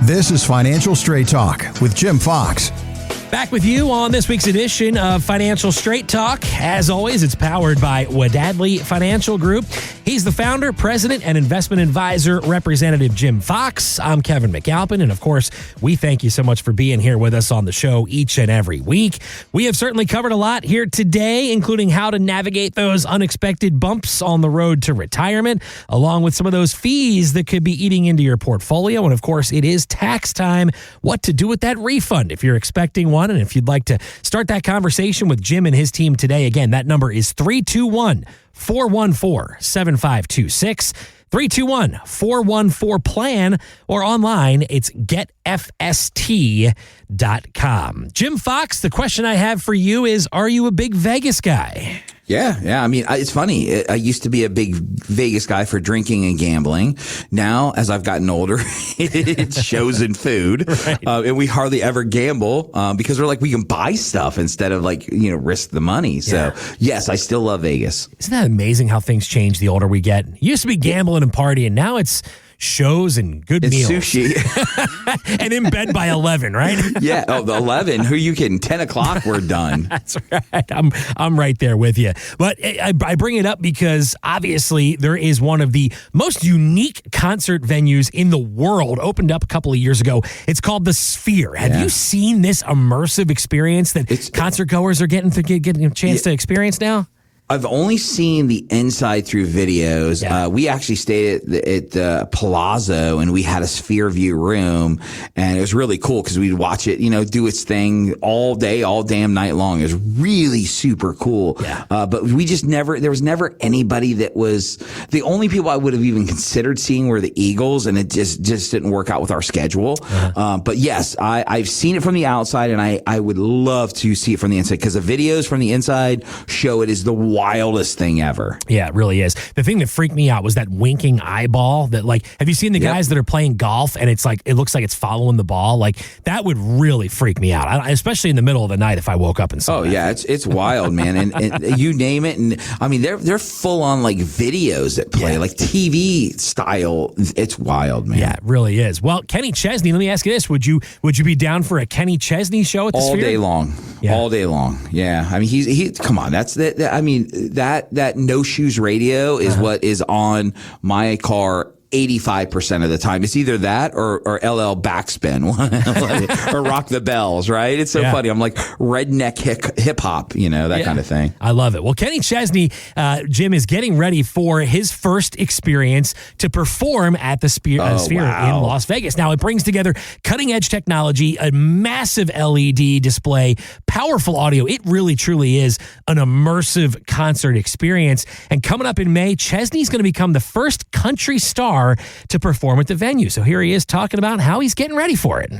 This is Financial Straight Talk with Jim Fox. Back with you on this week's edition of Financial Straight Talk. As always, it's powered by Wadadley Financial Group. He's the founder, president, and investment advisor, Representative Jim Fox. I'm Kevin McAlpin, and of course, we thank you so much for being here with us on the show each and every week. We have certainly covered a lot here today, including how to navigate those unexpected bumps on the road to retirement, along with some of those fees that could be eating into your portfolio. And of course, it is tax time. What to do with that refund if you're expecting one. And if you'd like to start that conversation with Jim and his team today, again, that number is 321-414-7526. 321-414-PLAN, or online, it's getfst.com. Jim Fox, the question I have for you is, are you a big Vegas guy? Yeah. I mean, it's funny. I used to be a big Vegas guy for drinking and gambling. Now, as I've gotten older, it shows in food. Right. And we hardly ever gamble because we're like, we can buy stuff instead of risk the money. So, yes, I still love Vegas. Isn't that amazing how things change the older we get? It used to be gambling and partying. Now it's shows and good meals. Sushi. And in bed by 11, right? Yeah. Oh, the 11. Who are you kidding? 10 o'clock, we're done. That's right. I'm right there with you. But I bring it up because obviously there is one of the most unique concert venues in the world, opened up a couple of years ago. It's called the Sphere. Have you seen this immersive experience that concert goers are getting a chance to experience now? I've only seen the inside through videos. Yeah. We actually stayed at the Palazzo, and we had a Sphere View room, and it was really cool because we'd watch it, do its thing all day, all damn night long. It was really super cool. Yeah. But we just there was never anybody that was, the only people I would have even considered seeing were the Eagles, and it just didn't work out with our schedule. Uh-huh. But yes, I've seen it from the outside, and I would love to see it from the inside because the videos from the inside show it is the wildest thing ever. Yeah, it really is. The thing that freaked me out was that winking eyeball that, have you seen the guys that are playing golf and it looks like it's following the ball? That would really freak me out, especially in the middle of the night if I woke up and saw that. Yeah, it's wild, man. And you name it. And I mean, they're full on videos that play, TV style. It's wild, man. Yeah, it really is. Well, Kenny Chesney, let me ask you this. Would you be down for a Kenny Chesney show at the Sphere? All day long. Yeah. All day long. Yeah. I mean, he come on. That's I mean, that No Shoes Radio is what is on my car 85% of the time. It's either that or LL Backspin or Rock the Bells, right? It's so funny. I'm like redneck hip hop, that kind of thing. I love it. Well, Kenny Chesney, Jim, is getting ready for his first experience to perform at the Sphere in Las Vegas. Now, it brings together cutting edge technology, a massive LED display, powerful audio. It really, truly is an immersive concert experience. And coming up in May, Chesney's going to become the first country star to perform at the venue. So here he is talking about how he's getting ready for it.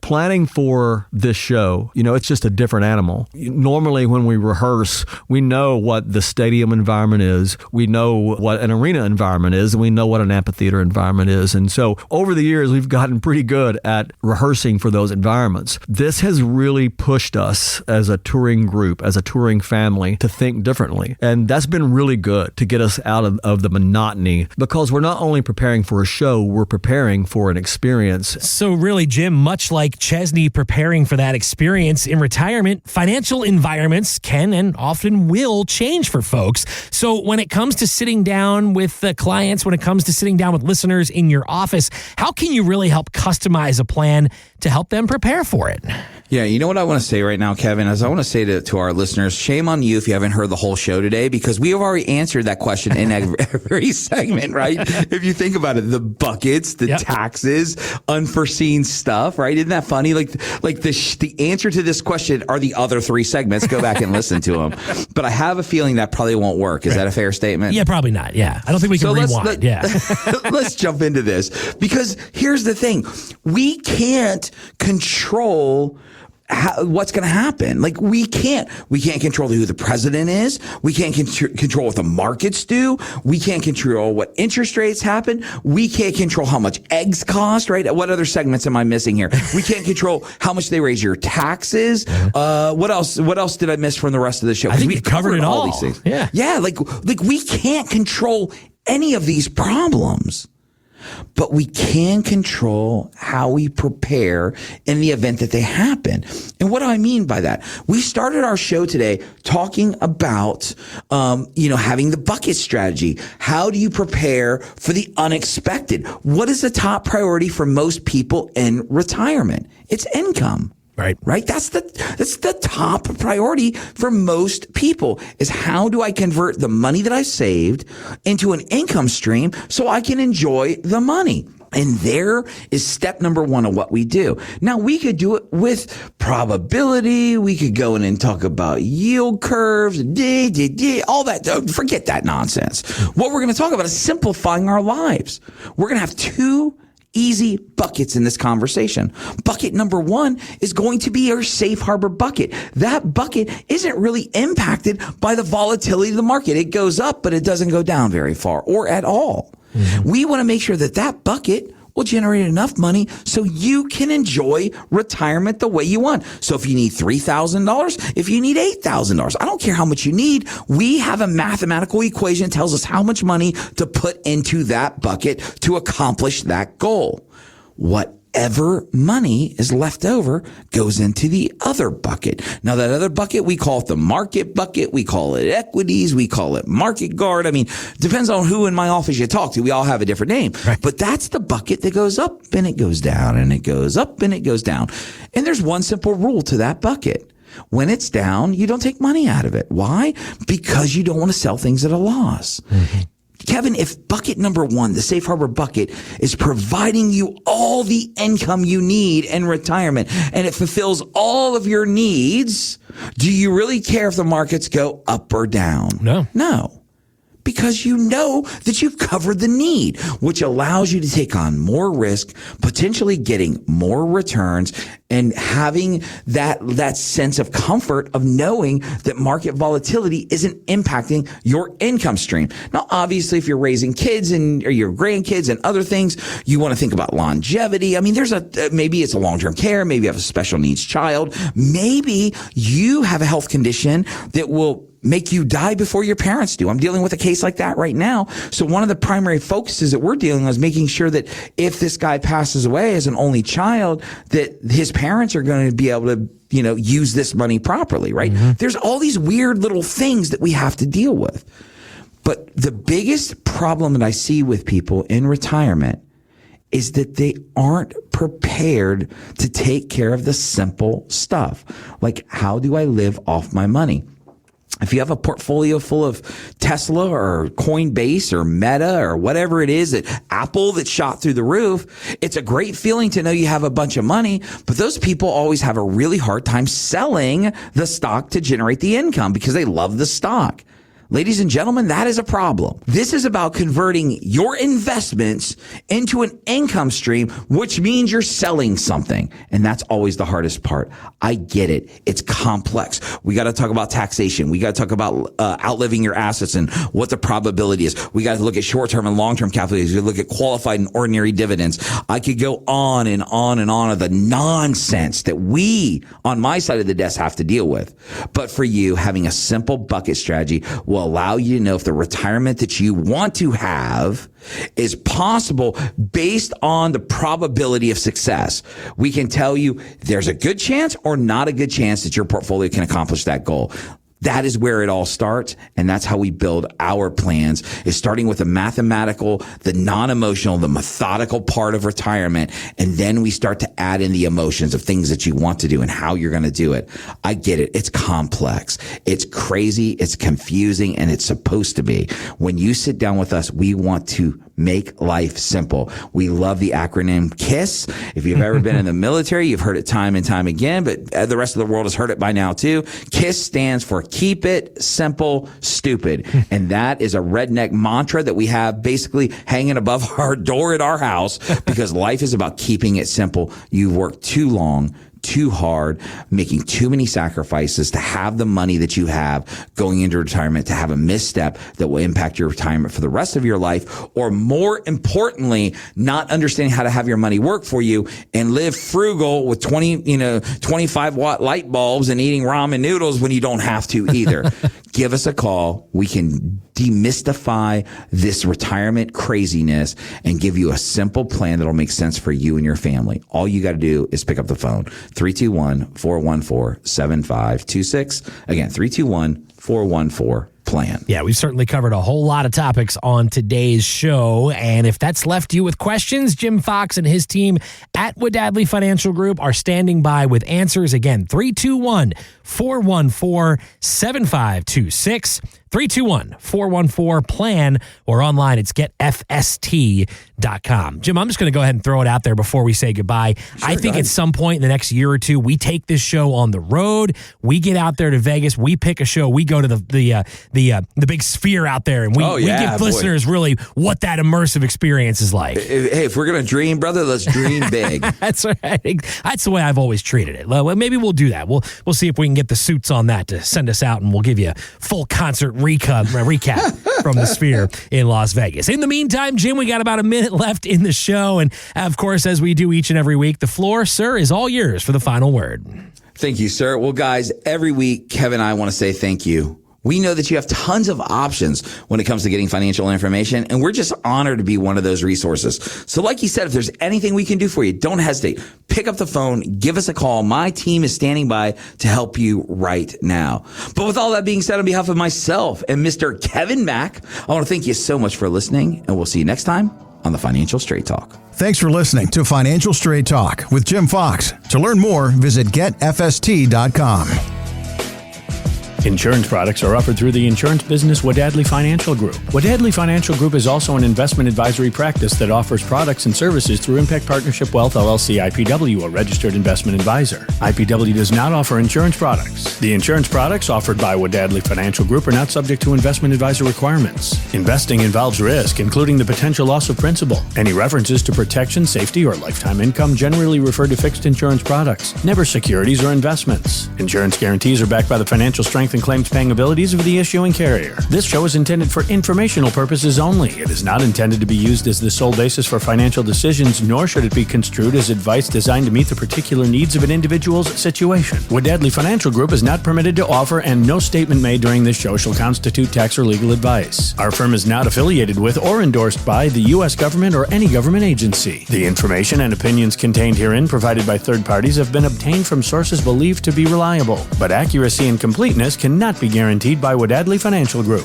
Planning for this show, it's just a different animal. Normally when we rehearse, we know what the stadium environment is, we know what an arena environment is, and we know what an amphitheater environment is. And so over the years, we've gotten pretty good at rehearsing for those environments. This has really pushed us as a touring group, as a touring family, to think differently. And that's been really good to get us out of the monotony, because we're not only preparing for a show, we're preparing for an experience. So really, Jim, much like Chesney preparing for that experience in retirement, financial environments can and often will change for folks. So when it comes to sitting down with clients, when it comes to sitting down with listeners in your office, how can you really help customize a plan to help them prepare for it? Yeah, you know what I want to say right now, Kevin, is I want to say to our listeners, shame on you if you haven't heard the whole show today, because we have already answered that question in every segment, right? If you think about it, the buckets, the taxes, unforeseen stuff, right? Isn't that funny? The answer to this question are the other three segments. Go back and listen to them. But I have a feeling that probably won't work. Is that a fair statement? Yeah, probably not. Yeah. I don't think we can rewind. Let's jump into this, because here's the thing. We can't control what's going to happen. We can't control who the president is. We can't control what the markets do. We can't control what interest rates happen. We can't control how much eggs cost, right? What other segments am I missing here? We can't control how much they raise your taxes. What else did I miss from the rest of the show? I think we've covered it all. These things. Yeah. Like we can't control any of these problems. but we can control how we prepare in the event that they happen. And what do I mean by that? We started our show today talking about, having the bucket strategy. How do you prepare for the unexpected? What is the top priority for most people in retirement? It's income. Right. That's the top priority for most people is how do I convert the money that I saved into an income stream so I can enjoy the money? And there is step number one of what we do. Now, we could do it with probability. We could go in and talk about yield curves, all that. Forget that nonsense. What we're going to talk about is simplifying our lives. We're going to have two easy buckets in this conversation. Bucket number one is going to be your safe harbor bucket. That bucket isn't really impacted by the volatility of the market. It goes up, but it doesn't go down very far or at all. Mm-hmm. We want to make sure that that bucket will generate enough money so you can enjoy retirement the way you want. So if you need $3,000, if you need $8,000, I don't care how much you need. We have a mathematical equation that tells us how much money to put into that bucket to accomplish that goal. Whatever money is left over goes into the other bucket. Now, that other bucket, we call it the market bucket. We call it equities. We call it market guard. I mean, depends on who in my office you talk to. We all have a different name. Right. But that's the bucket that goes up and it goes down and it goes up and it goes down. And there's one simple rule to that bucket. When it's down, you don't take money out of it. Why? Because you don't want to sell things at a loss. Mm-hmm. Kevin, if bucket number one, the safe harbor bucket, is providing you all the income you need in retirement and it fulfills all of your needs, do you really care if the markets go up or down? No. Because you know that you've covered the need, which allows you to take on more risk, potentially getting more returns, and having that sense of comfort of knowing that market volatility isn't impacting your income stream. Now, obviously, if you're raising kids or your grandkids and other things, you want to think about longevity. I mean, maybe it's a long-term care. Maybe you have a special needs child. Maybe you have a health condition that will make you die before your parents do. I'm dealing with a case like that right now. So one of the primary focuses that we're dealing with is making sure that if this guy passes away as an only child, that his parents are going to be able to, use this money properly, right? Mm-hmm. There's all these weird little things that we have to deal with. But the biggest problem that I see with people in retirement is that they aren't prepared to take care of the simple stuff. Like, how do I live off my money? If you have a portfolio full of Tesla or Coinbase or Meta or whatever it is, that Apple that shot through the roof, it's a great feeling to know you have a bunch of money, but those people always have a really hard time selling the stock to generate the income because they love the stock. Ladies and gentlemen, that is a problem. This is about converting your investments into an income stream, which means you're selling something. And that's always the hardest part. I get it. It's complex. We got to talk about taxation. We got to talk about outliving your assets and what the probability is. We got to look at short-term and long-term capital gains. We look at qualified and ordinary dividends. I could go on and on and on of the nonsense that we on my side of the desk have to deal with. But for you, having a simple bucket strategy will allow you to know if the retirement that you want to have is possible based on the probability of success. We can tell you there's a good chance or not a good chance that your portfolio can accomplish that goal. That is where it all starts, and that's how we build our plans, is starting with the mathematical, the non-emotional, the methodical part of retirement, and then we start to add in the emotions of things that you want to do and how you're going to do it. I get it. It's complex. It's crazy. It's confusing, and it's supposed to be. When you sit down with us, we want to make life simple. We love the acronym KISS. If you've ever been in the military, you've heard it time and time again, but the rest of the world has heard it by now too. KISS stands for Keep It Simple, Stupid. And that is a redneck mantra that we have basically hanging above our door at our house because life is about keeping it simple. You've worked too long, too hard, making too many sacrifices to have the money that you have going into retirement, to have a misstep that will impact your retirement for the rest of your life, or more importantly, not understanding how to have your money work for you and live frugal with 25 watt light bulbs and eating ramen noodles when you don't have to either. give us a call. We can demystify this retirement craziness and give you a simple plan that'll make sense for you and your family. All you got to do is pick up the phone, 321-414-7526. Again, 321-414-PLAN. Yeah, we've certainly covered a whole lot of topics on today's show. And if that's left you with questions, Jim Fox and his team at Wadadley Financial Group are standing by with answers. Again, 321-414-7526. 321-414-PLAN, or online it's getfst.com. Jim, I'm just going to go ahead and throw it out there before we say goodbye. Sure, I think at some point in the next year or two, we take this show on the road. We get out there to Vegas. We pick a show. We go to the big sphere out there, and we give listeners really what that immersive experience is like. Hey, if we're going to dream, brother, let's dream big. That's right. That's the way I've always treated it. Well, maybe we'll do that. We'll see if we can get the suits on that to send us out, and we'll give you a full concert recap from the Sphere in Las Vegas. In the meantime, Jim, we got about a minute left in the show. And of course, as we do each and every week, the floor, sir, is all yours for the final word. Thank you, sir. Well, guys, every week, Kevin and I want to say thank you. We know that you have tons of options when it comes to getting financial information, and we're just honored to be one of those resources. So like you said, if there's anything we can do for you, don't hesitate. Pick up the phone, give us a call. My team is standing by to help you right now. But with all that being said, on behalf of myself and Mr. Kevin Mack, I want to thank you so much for listening, and we'll see you next time on the Financial Straight Talk. Thanks for listening to Financial Straight Talk with Jim Fox. To learn more, visit getfst.com. Insurance products are offered through the insurance business Wadadley Financial Group. Wadadley Financial Group is also an investment advisory practice that offers products and services through Impact Partnership Wealth LLC IPW, a registered investment advisor. IPW does not offer insurance products. The insurance products offered by Wadadley Financial Group are not subject to investment advisor requirements. Investing involves risk, including the potential loss of principal. Any references to protection, safety, or lifetime income generally refer to fixed insurance products, never securities or investments. Insurance guarantees are backed by the financial strength and claims paying abilities of the issuing carrier. This show is intended for informational purposes only. It is not intended to be used as the sole basis for financial decisions, nor should it be construed as advice designed to meet the particular needs of an individual's situation. Wadadley Financial Group is not permitted to offer, and no statement made during this show shall constitute tax or legal advice. Our firm is not affiliated with or endorsed by the U.S. government or any government agency. The information and opinions contained herein provided by third parties have been obtained from sources believed to be reliable, but accuracy and completeness cannot be guaranteed by Wadadley Financial Group.